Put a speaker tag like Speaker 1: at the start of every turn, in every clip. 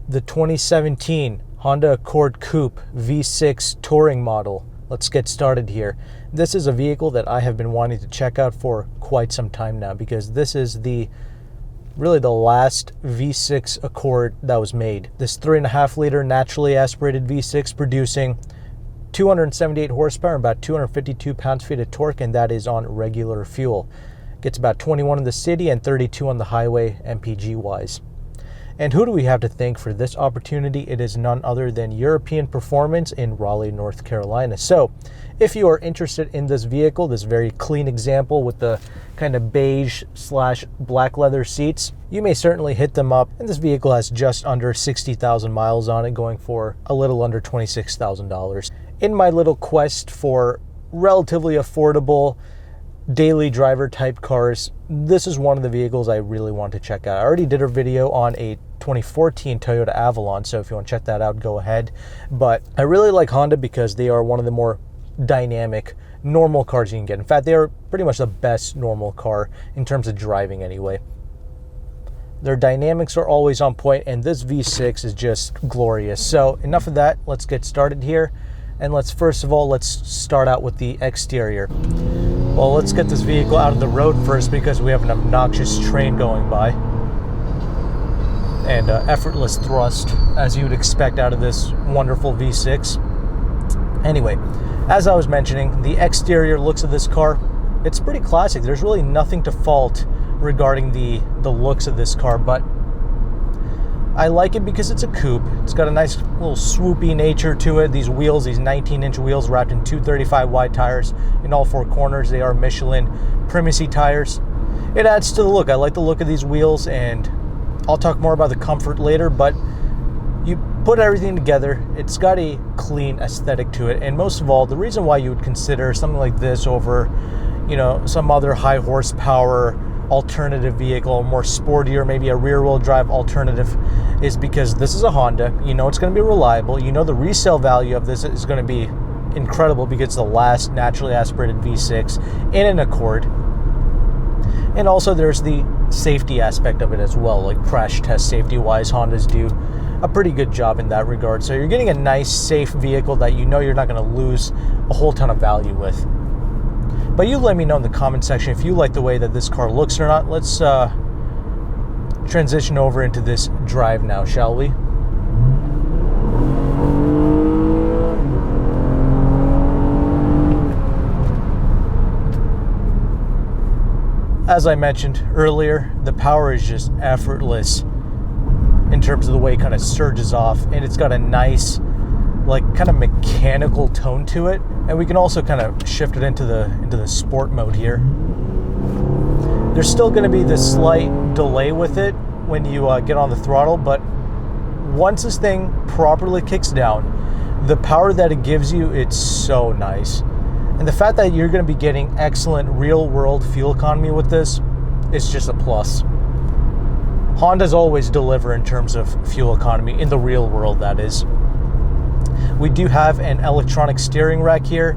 Speaker 1: the 2017 Honda Accord Coupe V6 touring model. Let's get started here. This is a vehicle that I have been wanting to check out for quite some time now, because this is really the last V6 Accord that was made. This 3.5 liter naturally aspirated V6 producing 278 horsepower and about 252 pounds-feet of torque, and that is on regular fuel. Gets about 21 in the city and 32 on the highway MPG wise. And who do we have to thank for this opportunity? It is none other than European Performance in Raleigh, North Carolina. So if you are interested in this vehicle, this very clean example with the kind of beige / black leather seats, you may certainly hit them up. And this vehicle has just under 60,000 miles on it, going for a little under $26,000. In my little quest for relatively affordable daily driver type cars, this is one of the vehicles I really want to check out. I already did a video on a 2014 Toyota Avalon, so if you want to check that out, go ahead. But I really like Honda because they are one of the more dynamic normal cars you can get. In fact, they are pretty much the best normal car in terms of driving anyway. Their dynamics are always on point, and this V6 is just glorious. So enough of that, let's get started here. And let's start out with the exterior. Well, let's get this vehicle out of the road first, because we have an obnoxious train going by. And effortless thrust, as you would expect out of this wonderful V6. Anyway, as I was mentioning, the exterior looks of this car, it's pretty classic. There's really nothing to fault regarding the looks of this car, but I like it because it's a coupe. It's got a nice little swoopy nature to it. These wheels, these 19-inch wheels wrapped in 235 wide tires in all four corners. They are Michelin Primacy tires. It adds to the look. I like the look of these wheels, and I'll talk more about the comfort later, but you put everything together, it's got a clean aesthetic to it. And most of all, the reason why you would consider something like this over, some other high horsepower alternative vehicle, more sportier, maybe a rear-wheel drive alternative, is because this is a Honda. You know it's going to be reliable. You know the resale value of this is going to be incredible because it's the last naturally aspirated V6 in an Accord. And also there's the safety aspect of it as well, like crash test safety-wise, Hondas do a pretty good job in that regard. So you're getting a nice, safe vehicle that you know you're not going to lose a whole ton of value with. But you let me know in the comment section if you like the way that this car looks or not. Let's transition over into this drive now, shall we? As I mentioned earlier, the power is just effortless in terms of the way it kind of surges off, and it's got a nice, kind of mechanical tone to it. And we can also kind of shift it into the sport mode here. There's still going to be this slight delay with it when you get on the throttle, but once this thing properly kicks down, the power that it gives you, it's so nice. And the fact that you're going to be getting excellent real-world fuel economy with this, it's just a plus. Hondas always deliver in terms of fuel economy, in the real world, that is. We do have an electronic steering rack here,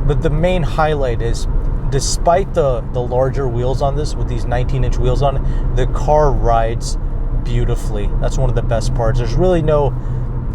Speaker 1: but the main highlight is, despite the larger wheels on this, with these 19-inch wheels on it, the car rides beautifully. That's one of the best parts. There's really no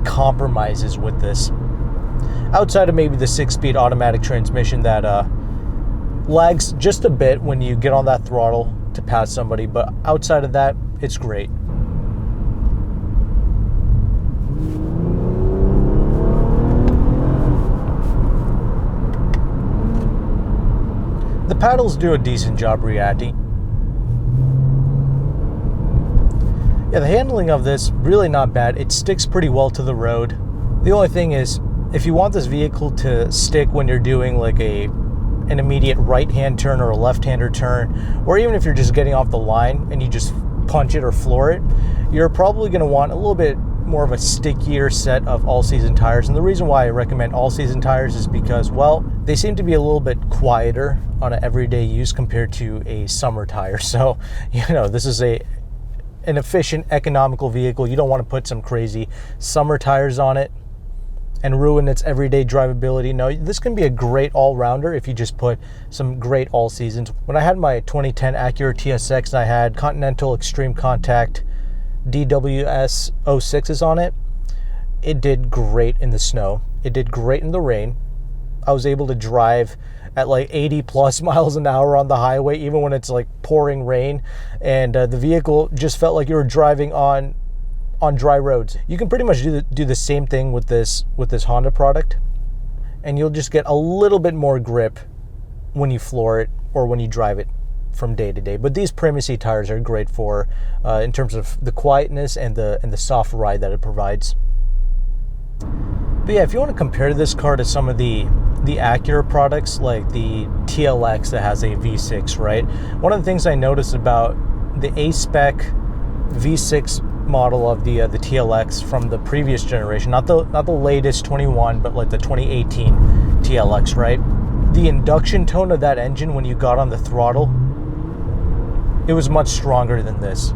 Speaker 1: compromises with this. Outside of maybe the 6-speed automatic transmission that lags just a bit when you get on that throttle to pass somebody, but outside of that, it's great. The paddles do a decent job reacting. Yeah, the handling of this, really not bad. It sticks pretty well to the road. The only thing is, if you want this vehicle to stick when you're doing like an immediate right-hand turn or a left-hander turn, or even if you're just getting off the line and you just punch it or floor it, you're probably going to want a little bit more of a stickier set of all-season tires. And the reason why I recommend all-season tires is because, well, they seem to be a little bit quieter on an everyday use compared to a summer tire. So, this is an efficient, economical vehicle. You don't want to put some crazy summer tires on it and ruin its everyday drivability. No, this can be a great all-rounder if you just put some great all-seasons. When I had my 2010 Acura TSX and I had Continental Extreme Contact DWS 06s on it. It did great in the snow. It did great in the rain. I was able to drive at like 80 plus miles an hour on the highway, even when it's like pouring rain, and the vehicle just felt like you were driving on dry roads. You can pretty much do the same thing with this Honda product, and you'll just get a little bit more grip when you floor it or when you drive it from day to day. But these Primacy tires are great for in terms of the quietness and the soft ride that it provides. But yeah, if you want to compare this car to some of the Acura products, like the TLX that has a V6, right? One of the things I noticed about the A-Spec V6 model of the TLX from the previous generation, not the latest 21, but like the 2018 TLX, right? The induction tone of that engine when you got on the throttle, it was much stronger than this.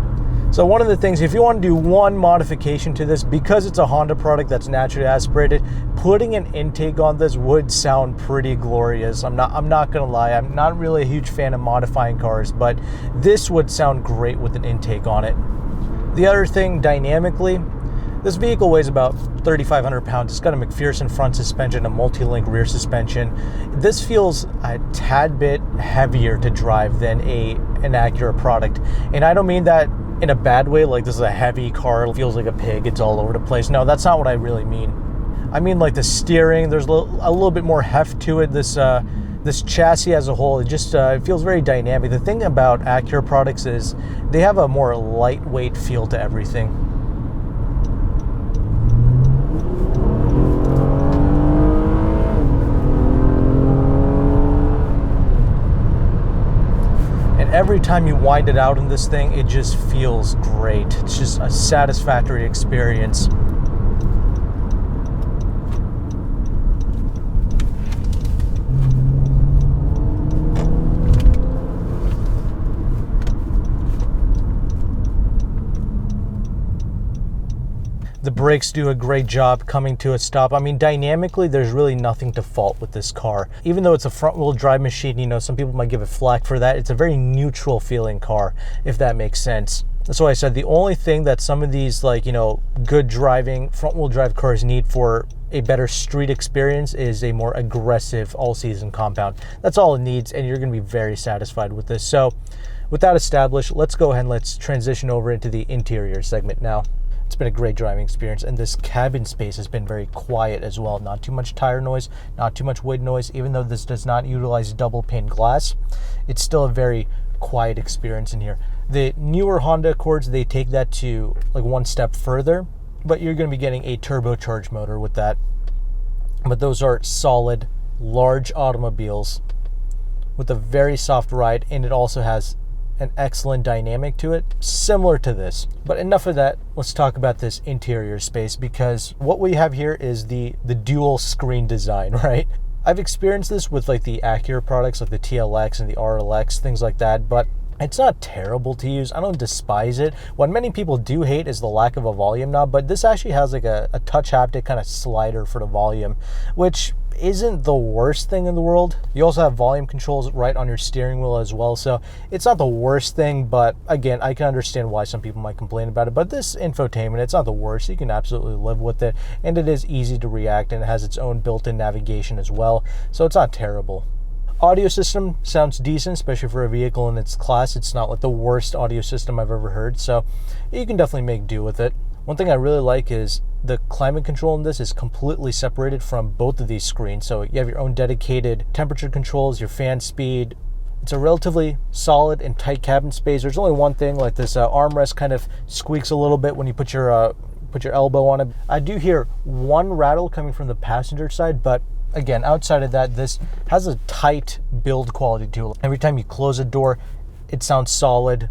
Speaker 1: So one of the things, if you want to do one modification to this, because it's a Honda product that's naturally aspirated, putting an intake on this would sound pretty glorious. I'm not gonna lie, I'm not really a huge fan of modifying cars, but this would sound great with an intake on it. The other thing, dynamically, this vehicle weighs about 3,500 pounds. It's got a McPherson front suspension, a multi-link rear suspension. This feels a tad bit heavier to drive than an Acura product. And I don't mean that in a bad way, like this is a heavy car, it feels like a pig, it's all over the place. No, that's not what I really mean. I mean like the steering, there's a little bit more heft to it. This chassis as a whole, it just it feels very dynamic. The thing about Acura products is they have a more lightweight feel to everything. Every time you wind it out in this thing, it just feels great. It's just a satisfactory experience. The brakes do a great job coming to a stop. I mean, dynamically, there's really nothing to fault with this car. Even though it's a front-wheel drive machine, you know, some people might give it flack for that. It's a very neutral feeling car, if that makes sense. That's why I said the only thing that some of these, like, you know, good driving front-wheel drive cars need for a better street experience is a more aggressive all-season compound. That's all it needs, and you're going to be very satisfied with this. So with that established, let's go ahead and let's transition over into the interior segment now. It's been a great driving experience, and this cabin space has been very quiet as well. Not too much tire noise, not too much wind noise. Even though this does not utilize double pane glass, it's still a very quiet experience in here. The newer Honda Accords, they take that to like one step further, but you're going to be getting a turbocharged motor with that. But those are solid, large automobiles with a very soft ride, and it also has an excellent dynamic to it, similar to this. But enough of that, let's talk about this interior space, because what we have here is the dual screen design, right? I've experienced this with like the Acura products, like the TLX and the RLX, things like that, but it's not terrible to use. I don't despise it. What many people do hate is the lack of a volume knob, but this actually has like a touch haptic kind of slider for the volume, which isn't the worst thing in the world. You also have volume controls right on your steering wheel as well, so it's not the worst thing, but again, I can understand why some people might complain about it. But this infotainment, it's not the worst. You can absolutely live with it, and it is easy to react, and it has its own built-in navigation as well, so it's not terrible. Audio system sounds decent, especially for a vehicle in its class. It's not like the worst audio system I've ever heard, so you can definitely make do with it. One thing I really like is the climate control in this is completely separated from both of these screens. So you have your own dedicated temperature controls, your fan speed. It's a relatively solid and tight cabin space. There's only one thing, like this armrest kind of squeaks a little bit when you put your elbow on it. I do hear one rattle coming from the passenger side, but again, outside of that, this has a tight build quality to it. Every time you close a door, it sounds solid.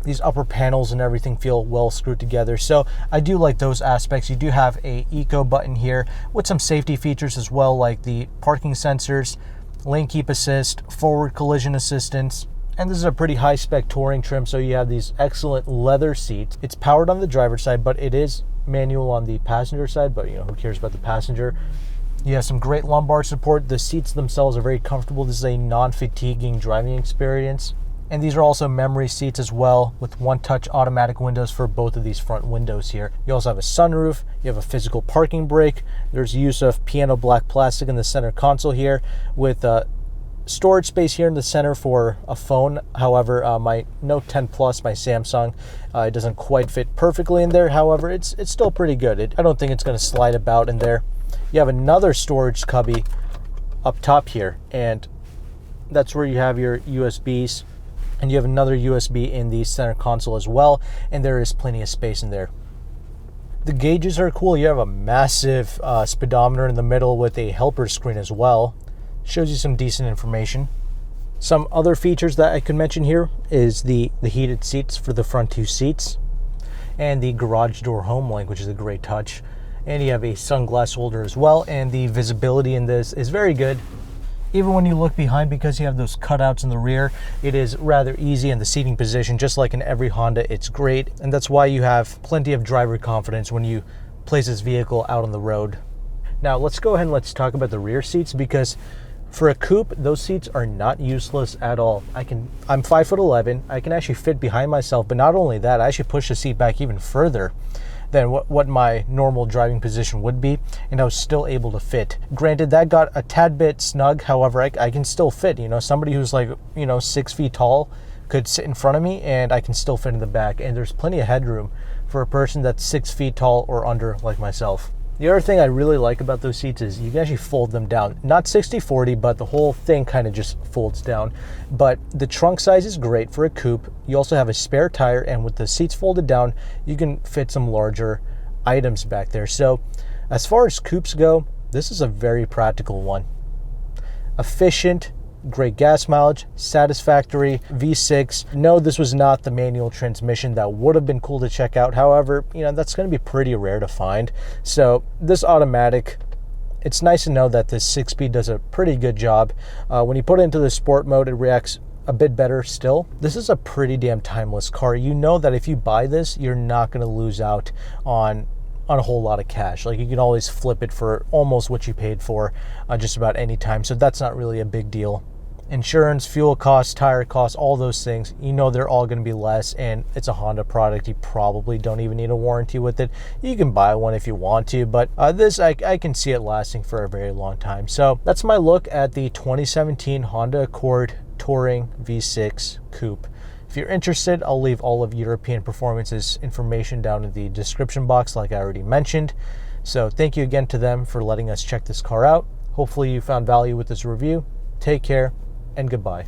Speaker 1: These upper panels and everything feel well screwed together. So I do like those aspects. You do have a eco button here with some safety features as well, like the parking sensors, lane keep assist, forward collision assistance. And this is a pretty high spec touring trim, so you have these excellent leather seats. It's powered on the driver's side, but it is manual on the passenger side, but you know, who cares about the passenger? You have some great lumbar support. The seats themselves are very comfortable. This is a non-fatiguing driving experience. And these are also memory seats as well, with one-touch automatic windows for both of these front windows here. You also have a sunroof, you have a physical parking brake, there's use of piano black plastic in the center console here, with storage space here in the center for a phone. However, my Note 10 Plus, my Samsung, it doesn't quite fit perfectly in there. However, it's still pretty good. I don't think it's going to slide about in there. You have another storage cubby up top here, and that's where you have your USBs, and you have another USB in the center console as well, and there is plenty of space in there. The gauges are cool. You have a massive speedometer in the middle with a helper screen as well. Shows you some decent information. Some other features that I could mention here is the heated seats for the front two seats, and the garage door home link, which is a great touch. And you have a sunglass holder as well, and the visibility in this is very good. Even when you look behind, because you have those cutouts in the rear, it is rather easy in the seating position. Just like in every Honda, it's great, and that's why you have plenty of driver confidence when you place this vehicle out on the road. Now let's go ahead and let's talk about the rear seats, because for a coupe, those seats are not useless at all. I'm 5'11". I can actually fit behind myself, but not only that, I actually push the seat back even further than what my normal driving position would be, and I was still able to fit. Granted, that got a tad bit snug. However, I can still fit. Somebody who's like 6 feet tall could sit in front of me, and I can still fit in the back. And there's plenty of headroom for a person that's 6 feet tall or under, like myself. The other thing I really like about those seats is you can actually fold them down. Not 60-40, but the whole thing kind of just folds down. But the trunk size is great for a coupe. You also have a spare tire, and with the seats folded down, you can fit some larger items back there. So as far as coupes go, this is a very practical one. Efficient, great gas mileage, satisfactory V6. No, this was not the manual transmission. That would have been cool to check out. However, that's going to be pretty rare to find. So this automatic, it's nice to know that this 6-speed does a pretty good job. When you put it into the sport mode, it reacts a bit better still. This is a pretty damn timeless car. You know that if you buy this, you're not going to lose out on a whole lot of cash. Like, you can always flip it for almost what you paid for just about any time. So that's not really a big deal. Insurance, fuel costs, tire costs, all those things, they're all going to be less, and it's a Honda product. You probably don't even need a warranty with it. You can buy one if you want to, but this, I can see it lasting for a very long time. So that's my look at the 2017 Honda Accord Touring V6 Coupe. If you're interested, I'll leave all of European Performance's information down in the description box, like I already mentioned. So thank you again to them for letting us check this car out. Hopefully you found value with this review. Take care, and goodbye.